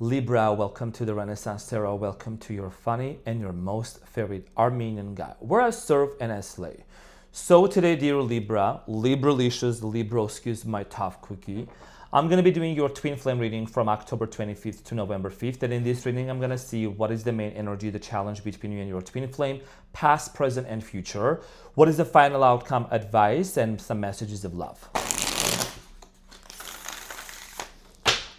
Libra, welcome to the Renaissance Tarot. Welcome to your funny and your most favorite Armenian guy, where I serve and I slay. So today, dear Libra, Libralicious, Libroskis, my tough cookie, I'm going to be doing your twin flame reading from October 25th to November 5th. And in this reading, I'm going to see what is the main energy, the challenge between you and your twin flame, past, present, and future. What is the final outcome, advice, and some messages of love.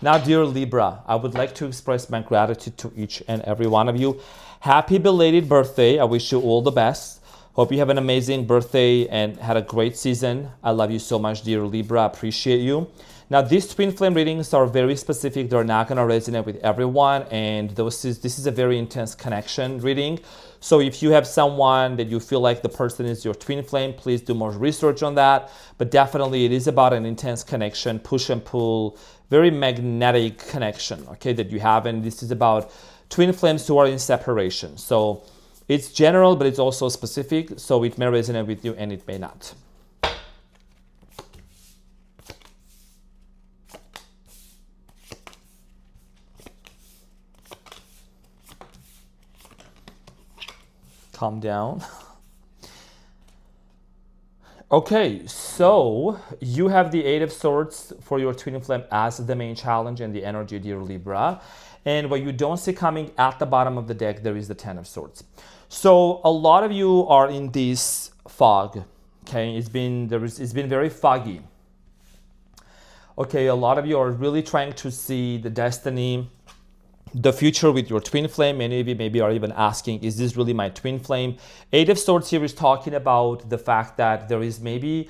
Now, dear Libra, I would like to express my gratitude to each and every one of you. Happy belated birthday. I wish you all the best. Hope you have an amazing birthday and had a great season. I love you so much, dear Libra. I appreciate you. Now, these twin flame readings are very specific. They're not going to resonate with everyone. And this is a very intense connection reading. So if you have someone that you feel like the person is your twin flame, please do more research on that. But definitely it is about an intense connection, push and pull, very magnetic connection, okay, that you have. And this is about twin flames who are in separation. So it's general, but it's also specific. So it may resonate with you and it may not. Calm down. Okay, so you have the Eight of Swords for your twin flame as the main challenge and the energy, dear Libra. And what you don't see coming at the bottom of the deck, there is the Ten of Swords. So a lot of you are in this fog. Okay, it's been very foggy. Okay, a lot of you are really trying to see the destiny, the future with your twin flame. Many of you maybe are even asking, is this really my twin flame? Eight of Swords here is talking about the fact that there is maybe,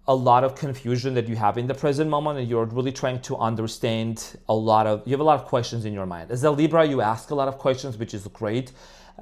a lot of confusion that you have in the present moment, and you're really trying to understand you have a lot of questions in your mind. As a Libra, you ask a lot of questions, which is great,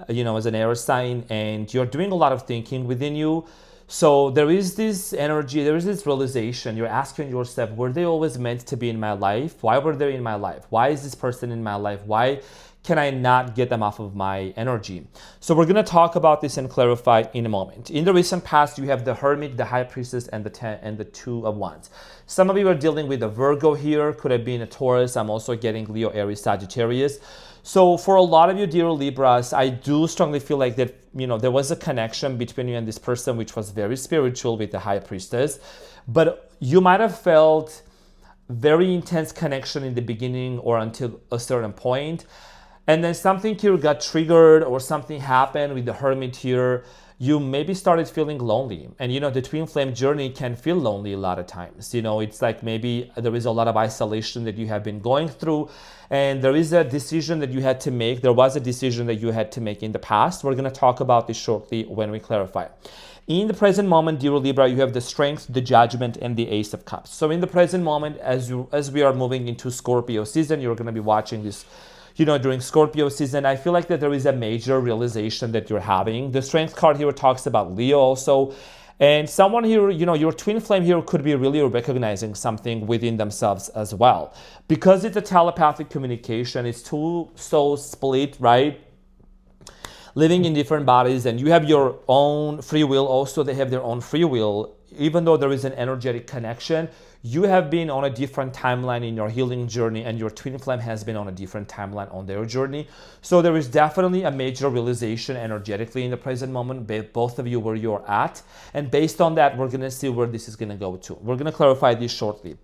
as an air sign, and you're doing a lot of thinking within you. So there is this energy, there is this realization. You're asking yourself, were they always meant to be in my life? Why were they in my life? Why is this person in my life? Why can I not get them off of my energy? So we're going to talk about this and clarify in a moment. In the recent past, you have the Hermit, the High Priestess, and the Two of Wands. Some of you are dealing with a Virgo here. Could have been a Taurus. I'm also getting Leo, Aries, Sagittarius. So for a lot of you, dear Libras, I do strongly feel like that, there was a connection between you and this person, which was very spiritual with the High Priestess. But you might have felt very intense connection in the beginning or until a certain point. And then something here got triggered or something happened with the Hermit here. You maybe started feeling lonely. And the twin flame journey can feel lonely a lot of times. It's like maybe there is a lot of isolation that you have been going through, and there is a decision that you had to make. There was a decision that you had to make in the past. We're going to talk about this shortly when we clarify. In the present moment, dear Libra, you have the Strength, the Judgment, and the Ace of Cups. So in the present moment, as we are moving into Scorpio season, you're going to be watching this during Scorpio season. I feel like that there is a major realization that you're having. The Strength card here talks about Leo also. And someone here, your twin flame here could be really recognizing something within themselves as well. Because it's a telepathic communication, it's two souls split, right? Living in different bodies, and you have your own free will. Also, they have their own free will. Even though there is an energetic connection, you have been on a different timeline in your healing journey, and your twin flame has been on a different timeline on their journey. So there is definitely a major realization energetically in the present moment, both of you where you're at. And based on that, we're going to see where this is going to go to. We're going to clarify this shortly.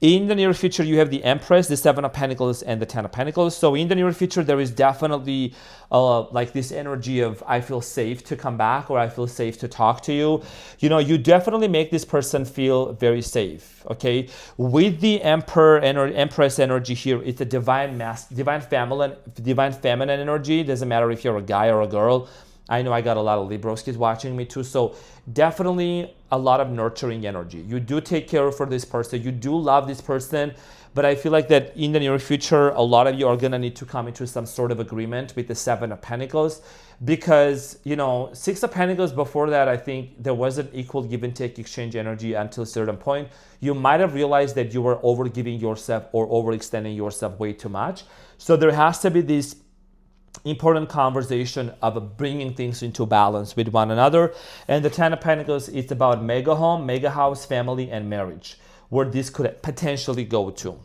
In the near future, you have the Empress, the Seven of Pentacles, and the Ten of Pentacles. So in the near future, there is definitely like this energy of, I feel safe to come back, or I feel safe to talk to you. You definitely make this person feel very safe. Okay, with the Empress energy here, it's a divine feminine energy. Doesn't matter if you're a guy or a girl. I know I got a lot of Libroskis watching me too. So definitely a lot of nurturing energy. You do take care for this person. You do love this person. But I feel like that in the near future, a lot of you are going to need to come into some sort of agreement with the Seven of Pentacles. Because, Six of Pentacles, before that, I think there was an equal give and take exchange energy until a certain point. You might have realized that you were overgiving yourself or overextending yourself way too much. So there has to be this important conversation of bringing things into balance with one another. And the Ten of Pentacles, it's about mega home, mega house, family, and marriage, where this could potentially go to.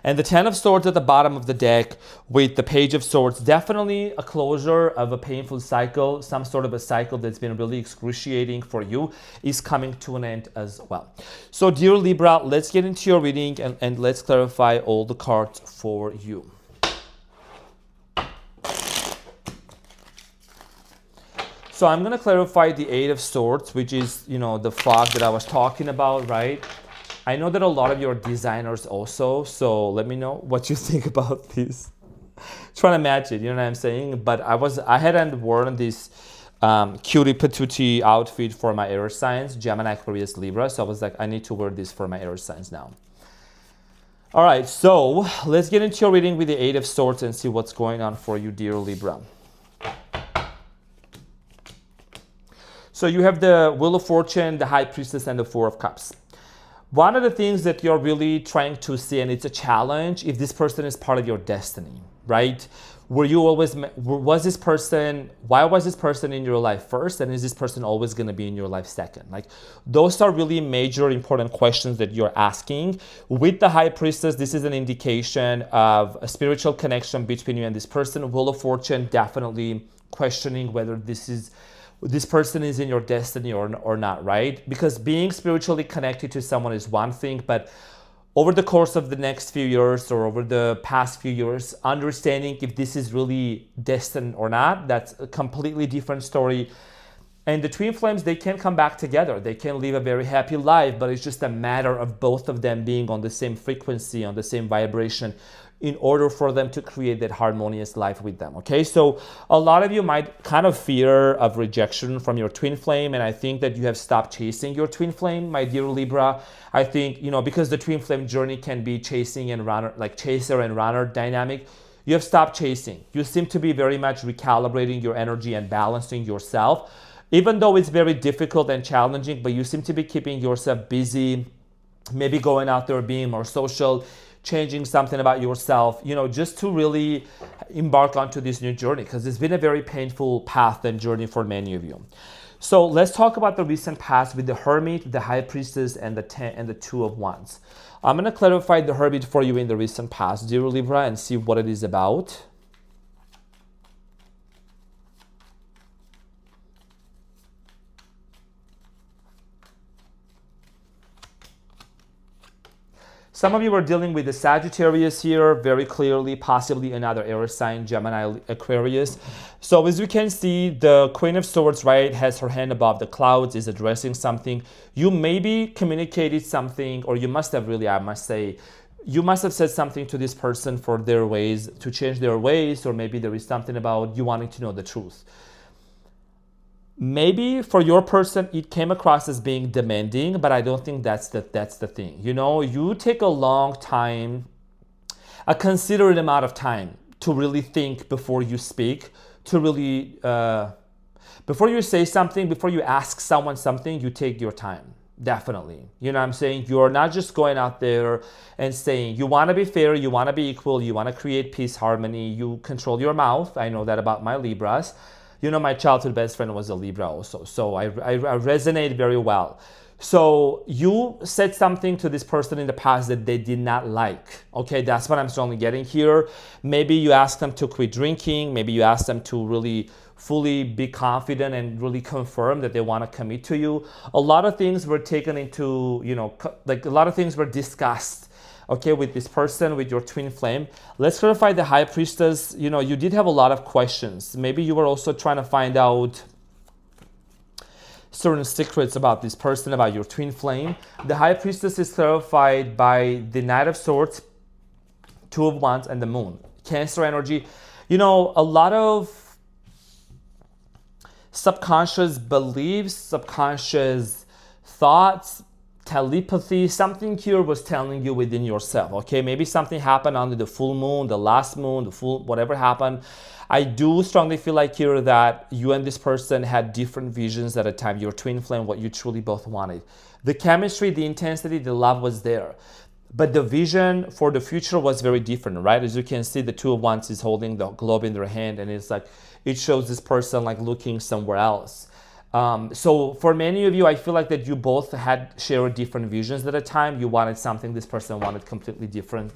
And the Ten of Swords at the bottom of the deck with the Page of Swords, definitely a closure of a painful cycle, some sort of a cycle that's been really excruciating for you is coming to an end as well. So dear Libra, let's get into your reading and let's clarify all the cards for you. So I'm going to clarify the Eight of Swords, which is, the fog that I was talking about, right? I know that a lot of you are designers also, so let me know what you think about this. Trying to match it, you know what I'm saying? But I hadn't worn this cutie patootie outfit for my air signs, Gemini, Aquarius, Libra. So I was like, I need to wear this for my air signs now. All right, so let's get into your reading with the Eight of Swords and see what's going on for you, dear Libra. So you have the Wheel of Fortune, the High Priestess, and the Four of Cups. One of the things that you're really trying to see, and it's a challenge, if this person is part of your destiny, right? Why was this person in your life first, and is this person always going to be in your life second? Like, those are really major important questions that you're asking. With the High Priestess, this is an indication of a spiritual connection between you and this person. Wheel of Fortune, definitely questioning whether this person is in your destiny or not, right? Because being spiritually connected to someone is one thing, but over the course of the next few years or over the past few years, understanding if this is really destined or not, that's a completely different story. And the twin flames, they can come back together. They can live a very happy life, but it's just a matter of both of them being on the same frequency, on the same vibration, in order for them to create that harmonious life with them, okay? So a lot of you might kind of fear of rejection from your twin flame, and I think that you have stopped chasing your twin flame, my dear Libra. I think, because the twin flame journey can be chasing and runner, like chaser and runner dynamic. You have stopped chasing. You seem to be very much recalibrating your energy and balancing yourself, even though it's very difficult and challenging, but you seem to be keeping yourself busy, maybe going out there, being more social, changing something about yourself, just to really embark onto this new journey, because it's been a very painful path and journey for many of you. So let's talk about the recent past with the Hermit, the High Priestess, and the Two of Wands. I'm going to clarify the Hermit for you in the recent past, dear Libra, and see what it is about. Some of you are dealing with the Sagittarius here, very clearly, possibly another air sign, Gemini, Aquarius. So as you can see, the Queen of Swords, right, has her hand above the clouds, is addressing something. You maybe communicated something, or you must have really, I must say, you must have said something to this person for their ways, to change their ways, or maybe there is something about you wanting to know the truth. Maybe for your person, it came across as being demanding, but I don't think that's the thing. You take a long time, a considerate amount of time to really think before you speak, to really, before you say something, before you ask someone something, you take your time. Definitely. You know what I'm saying? You're not just going out there and saying you want to be fair, you want to be equal, you want to create peace, harmony, you control your mouth. I know that about my Libras. My childhood best friend was a Libra also, so I resonate very well. So you said something to this person in the past that they did not like. Okay, that's what I'm strongly getting here. Maybe you asked them to quit drinking. Maybe you asked them to really fully be confident and really confirm that they want to commit to you. A lot of things were taken into, a lot of things were discussed, okay, with this person, with your twin flame. Let's clarify the High Priestess. You did have a lot of questions. Maybe you were also trying to find out certain secrets about this person, about your twin flame. The High Priestess is clarified by the Knight of Swords, Two of Wands, and the Moon. Cancer energy. A lot of subconscious beliefs, subconscious thoughts, telepathy, something here was telling you within yourself, okay? Maybe something happened under the full moon, the last moon, the full, whatever happened. I do strongly feel like here that you and this person had different visions at a time, your twin flame, what you truly both wanted. The chemistry, the intensity, the love was there. But the vision for the future was very different, right? As you can see, the Two of Wands is holding the globe in their hand, and it's like, it shows this person like looking somewhere else. So for many of you, I feel like that you both had shared different visions at a time. You wanted something, this person wanted completely different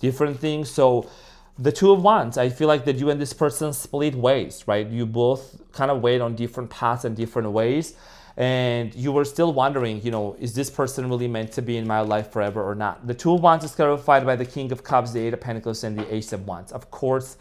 different things. So the Two of Wands, I feel like that you and this person split ways, right? You both kind of went on different paths and different ways. And you were still wondering, is this person really meant to be in my life forever or not? The Two of Wands is clarified by the King of Cups, the Eight of Pentacles, and the Ace of Wands. Of course,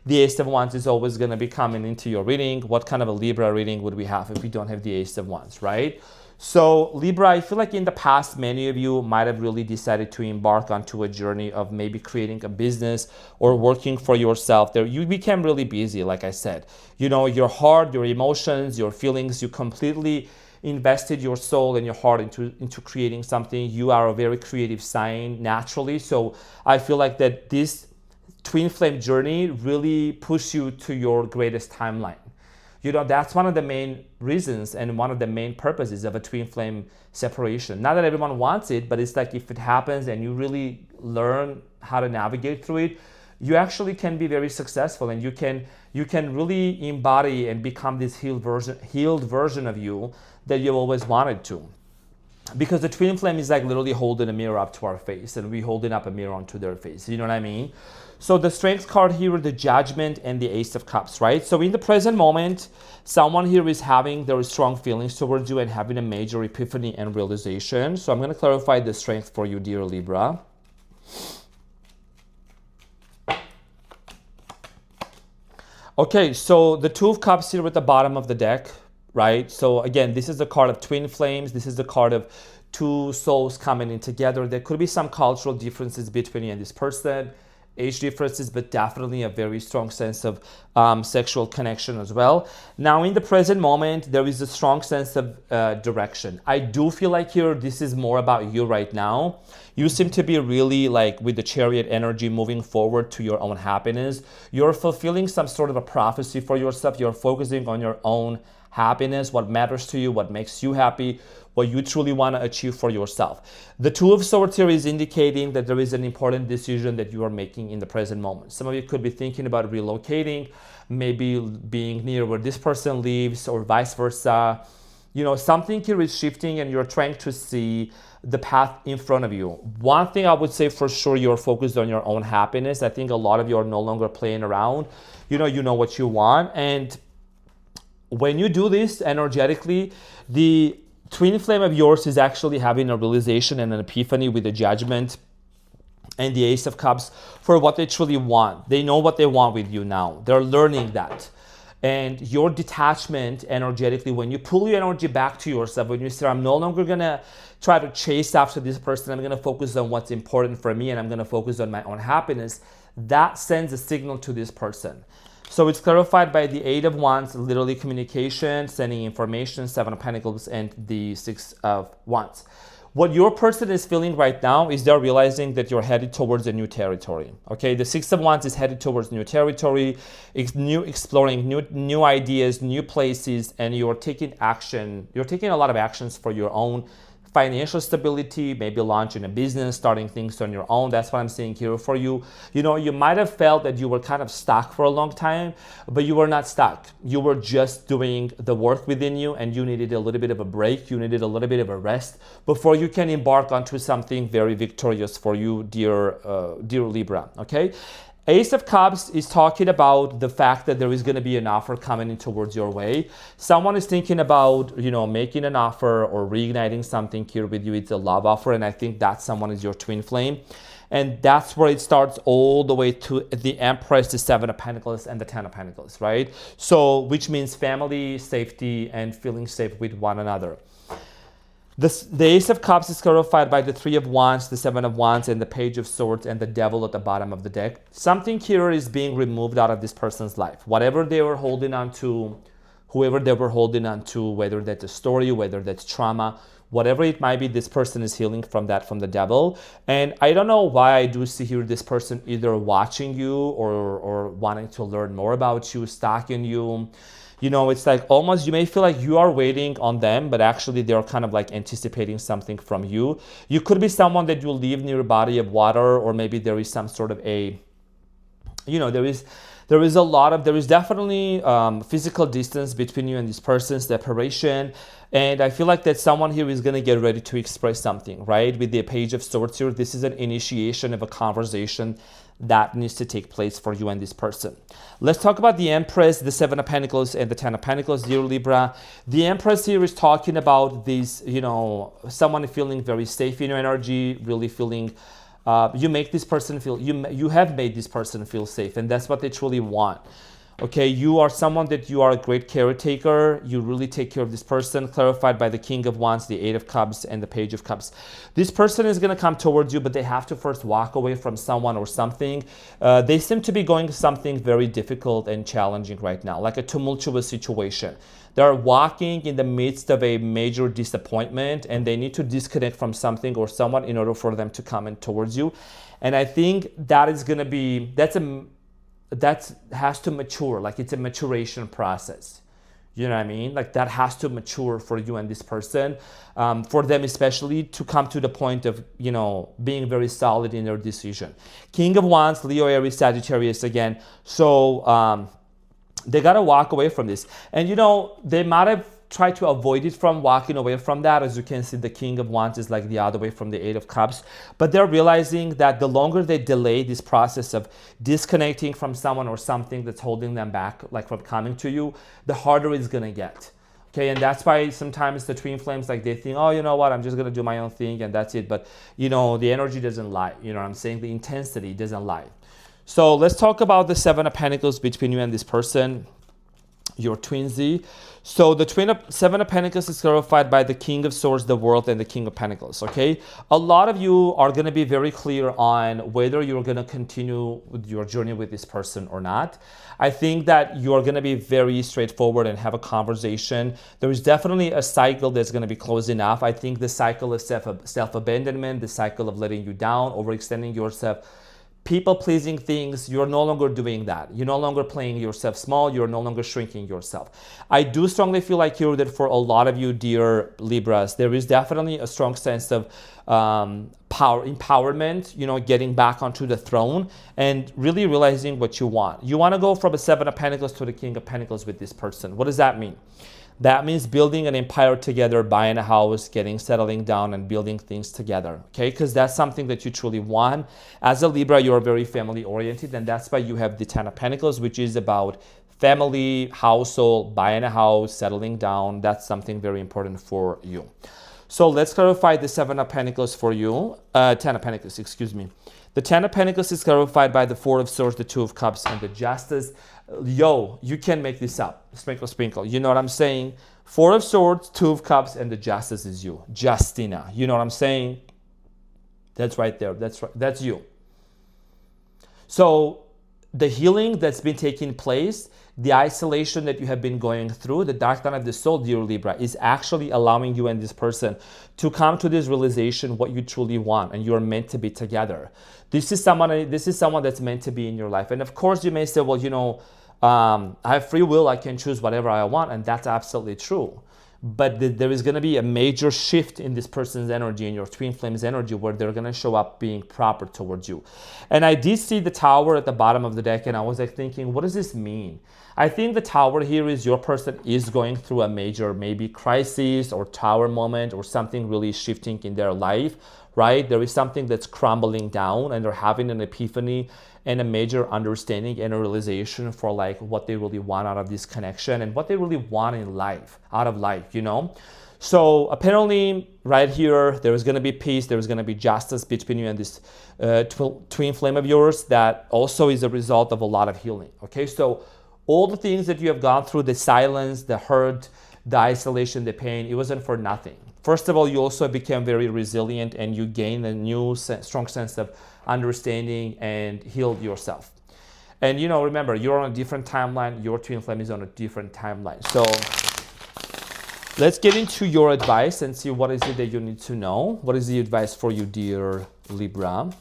the Ace of Wands is always going to be coming into your reading. What kind of a Libra reading would we have if we don't have the Ace of Wands, right? So Libra, I feel like in the past, many of you might have really decided to embark onto a journey of maybe creating a business or working for yourself. There, you became really busy, like I said. Your heart, your emotions, your feelings, you completely invested your soul and your heart into creating something. You are a very creative sign naturally. So I feel like that this twin flame journey really pushes you to your greatest timeline. That's one of the main reasons and one of the main purposes of a twin flame separation. Not that everyone wants it, but it's like if it happens and you really learn how to navigate through it, you actually can be very successful, and you can really embody and become this healed version of you that you always wanted to. Because the twin flame is like literally holding a mirror up to our face, and we holding up a mirror onto their face. You know what I mean? So the Strength card here, the Judgment, and the Ace of Cups, right? So in the present moment, someone here is having very strong feelings towards you and having a major epiphany and realization. So I'm going to clarify the Strength for you, dear Libra. Okay, so the Two of Cups here at the bottom of the deck, right? So again, this is the card of twin flames. This is the card of two souls coming in together. There could be some cultural differences between you and this person, age differences, but definitely a very strong sense of sexual connection as well. Now, in the present moment, there is a strong sense of direction. I do feel like here, this is more about you right now. You seem to be really like with the Chariot energy moving forward to your own happiness. You're fulfilling some sort of a prophecy for yourself. You're focusing on your own happiness, what matters to you, what makes you happy, what you truly want to achieve for yourself. The Two of Swords here is indicating that there is an important decision that you are making in the present moment. Some of you could be thinking about relocating, maybe being near where this person lives, or vice versa. Something here is shifting, and you're trying to see the path in front of you. One thing I would say for sure, you're focused on your own happiness. I think a lot of you are no longer playing around. You know what you want, and when you do this energetically, the twin flame of yours is actually having a realization and an epiphany with the Judgment and the Ace of Cups for what they truly want. They know what they want with you now. They're learning that. And your detachment energetically, when you pull your energy back to yourself, when you say, I'm no longer going to try to chase after this person, I'm going to focus on what's important for me, and I'm going to focus on my own happiness, that sends a signal to this person. So it's clarified by the Eight of Wands, literally communication, sending information, Seven of Pentacles, and the Six of Wands. What your person is feeling right now is they're realizing that you're headed towards a new territory. Okay, the Six of Wands is headed towards new territory, exploring new ideas, new places, and you're taking action. You're taking a lot of actions for your own financial stability, maybe launching a business, starting things on your own. That's what I'm seeing here for you. You might have felt that you were kind of stuck for a long time, but you were not stuck. You were just doing the work within you, and you needed a little bit of a break. You needed a little bit of a rest before you can embark onto something very victorious for you, dear Libra, okay? Ace of Cups is talking about the fact that there is going to be an offer coming in towards your way. Someone is thinking about, making an offer or reigniting something here with you. It's a love offer, and I think that someone is your twin flame. And that's where it starts all the way to the Empress, the Seven of Pentacles, and the Ten of Pentacles, right? So, which means family, safety, and feeling safe with one another. The Ace of Cups is clarified by the Three of Wands, the Seven of Wands, and the Page of Swords, and the Devil at the bottom of the deck. Something here is being removed out of this person's life. Whatever they were holding on to, whoever they were holding on to, whether that's a story, whether that's trauma, whatever it might be, this person is healing from that, from the devil. And I don't know why I do see here this person either watching you or wanting to learn more about you, stalking you. It's like almost you may feel like you are waiting on them, but actually they're kind of like anticipating something from you. You could be someone that you leave near a body of water, or maybe there is some sort of there there is definitely physical distance between you and this person, separation. And I feel like that someone here is going to get ready to express something, right? With the Page of Swords here, this is an initiation of a conversation that needs to take place for you and this person. Let's talk about the Empress, the Seven of Pentacles, and the Ten of Pentacles, dear Libra. The Empress here is talking about this, someone feeling very safe in your energy, really feeling, you make this person feel, you have made this person feel safe, and that's what they truly want. Okay, you are someone that you are a great caretaker. You really take care of this person, clarified by the King of Wands, the Eight of Cups, and the Page of Cups. This person is going to come towards you, but they have to first walk away from someone or something. They seem to be going something very difficult and challenging right now, like a tumultuous situation. They're walking in the midst of a major disappointment, and they need to disconnect from something or someone in order for them to come in towards you. And I think that is going to be, that has to mature, like it's a maturation process. You know what I mean? Like that has to mature for you and this person, for them especially, to come to the point of, being very solid in their decision. King of Wands, Leo, Aries, Sagittarius again. So they got to walk away from this. And, they might have tried to avoid it from walking away from that. As you can see, the King of Wands is like the other way from the Eight of Cups. But they're realizing that the longer they delay this process of disconnecting from someone or something that's holding them back, like from coming to you, the harder it's going to get. Okay, and that's why sometimes the twin flames, like they think, oh, you know what, I'm just going to do my own thing and that's it. But, the energy doesn't lie. You know what I'm saying? The intensity doesn't lie. So let's talk about the Seven of Pentacles between you and this person, your twinsy. So the Seven of Pentacles is clarified by the King of Swords, the World, and the King of Pentacles, okay? A lot of you are going to be very clear on whether you're going to continue with your journey with this person or not. I think that you're going to be very straightforward and have a conversation. There is definitely a cycle that's going to be closing off. I think the cycle of self-abandonment, the cycle of letting you down, overextending yourself, people-pleasing things, you're no longer doing that. You're no longer playing yourself small. You're no longer shrinking yourself. I do strongly feel like here that for a lot of you, dear Libras, there is definitely a strong sense of power, empowerment, getting back onto the throne and really realizing what you want. You want to go from a Seven of Pentacles to the King of Pentacles with this person. What does that mean? That means building an empire together, buying a house, settling down and building things together, okay? Because that's something that you truly want. As a Libra, you're very family oriented, and that's why you have the Ten of Pentacles, which is about family, household, buying a house, settling down. That's something very important for you. So let's clarify the Seven of Pentacles for you. Ten of Pentacles, excuse me. The Ten of Pentacles is clarified by the Four of Swords, the Two of Cups, and the Justice. Yo, you can make this up. Sprinkle, sprinkle. You know what I'm saying? Four of Swords, Two of Cups, and the Justice is you. Justina. You know what I'm saying? That's right there. That's right. That's you. So the healing that's been taking place, the isolation that you have been going through, the dark night of the soul, dear Libra, is actually allowing you and this person to come to this realization what you truly want, and you're meant to be together. This is someone that's meant to be in your life. And of course you may say, well, I have free will, I can choose whatever I want, and that's absolutely true. But there is going to be a major shift in this person's energy, in your twin flames energy, where they're going to show up being proper towards you. And I did see the Tower at the bottom of the deck, and I was like thinking, what does this mean? I think the Tower here is your person is going through a major maybe crisis or tower moment or something really shifting in their life, right? There is something that's crumbling down, and they're having an epiphany and a major understanding and a realization for like what they really want out of this connection and what they really want in life, out of life, So apparently right here, there is going to be peace, there is going to be justice between you and this twin flame of yours that also is a result of a lot of healing, okay? So all the things that you have gone through, the silence, the hurt, the isolation, the pain, it wasn't for nothing. First of all, you also became very resilient and you gained a new strong sense of understanding and healed yourself. And remember, you're on a different timeline. Your twin flame is on a different timeline. So let's get into your advice and see what is it that you need to know. What is the advice for you, dear Libra?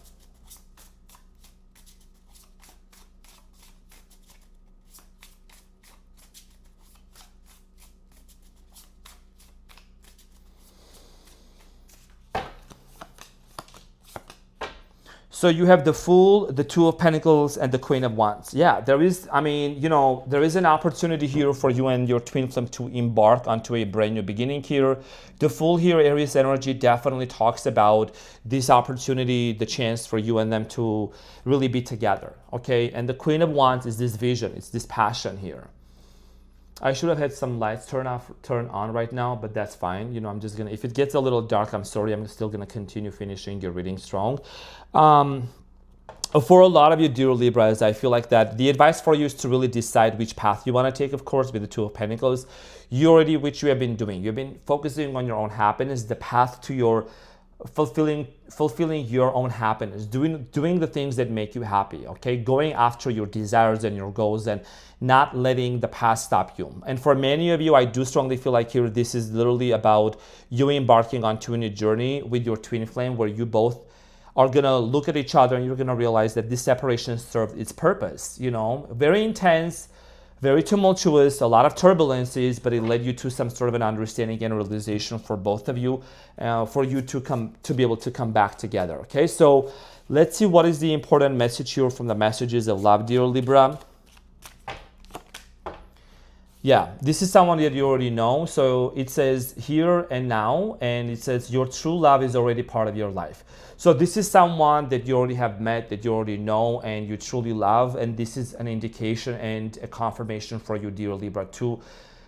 So you have the Fool, the Two of Pentacles, and the Queen of Wands. Yeah, there is, I mean, there is an opportunity here for you and your twin flame to embark onto a brand new beginning here. The Fool here, Aries energy, definitely talks about this opportunity, the chance for you and them to really be together, okay? And the Queen of Wands is this vision, it's this passion here. I should have had some lights turn on right now, but that's fine. I'm just gonna, if it gets a little dark, I'm sorry, I'm still gonna continue finishing your reading strong. For a lot of you, dear Libras, I feel like that the advice for you is to really decide which path you want to take, of course, with the Two of Pentacles. Which you have been doing. You've been focusing on your own happiness, the path to your fulfilling your own happiness, doing the things that make you happy, okay? Going after your desires and your goals and not letting the past stop you. And for many of you, I do strongly feel like here this is literally about you embarking onto a new journey with your twin flame where you both are gonna look at each other and you're gonna realize that this separation served its purpose, very intense, very tumultuous, a lot of turbulences, but it led you to some sort of an understanding and realization for both of you, for you to be able to come back together. Okay, so let's see what is the important message here from the messages of love, dear Libra. Yeah, this is someone that you already know. So it says here and now, and it says your true love is already part of your life. So this is someone that you already have met, that you already know, and you truly love. And this is an indication and a confirmation for you, dear Libra, to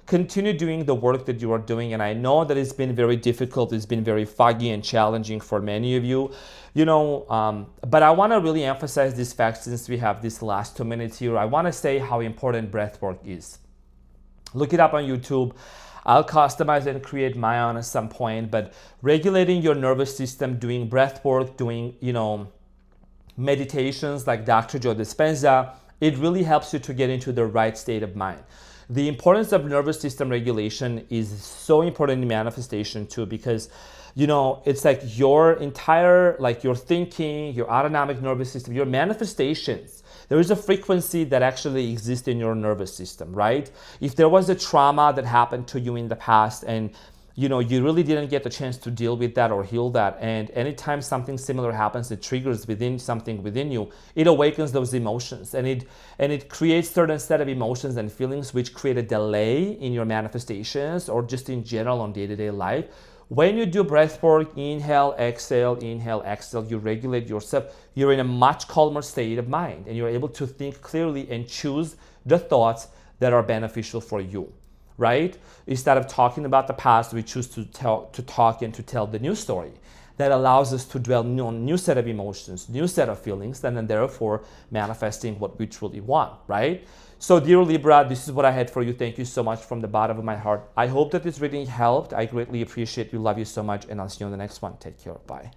continue doing the work that you are doing. And I know that it's been very difficult. It's been very foggy and challenging for many of you, but I want to really emphasize this fact since we have these last 2 minutes here. I want to say how important breath work is. Look it up on YouTube. I'll customize and create my own at some point, but regulating your nervous system, doing breath work, doing, meditations like Dr. Joe Dispenza, it really helps you to get into the right state of mind. The importance of nervous system regulation is so important in manifestation too, because it's like your entire, like your thinking, your autonomic nervous system, your manifestations. There is a frequency that actually exists in your nervous system, right? If there was a trauma that happened to you in the past and you really didn't get the chance to deal with that or heal that, and anytime something similar happens, it triggers something within you, it awakens those emotions, and it creates certain set of emotions and feelings which create a delay in your manifestations or just in general on day-to-day life. When you do breath work, inhale, exhale, you regulate yourself, you're in a much calmer state of mind and you're able to think clearly and choose the thoughts that are beneficial for you, right? Instead of talking about the past, we choose to talk and to tell the new story that allows us to dwell on new set of emotions, new set of feelings, and then therefore manifesting what we truly want, right? So dear Libra, this is what I had for you. Thank you so much from the bottom of my heart. I hope that this reading helped. I greatly appreciate you. Love you so much. And I'll see you on the next one. Take care. Bye.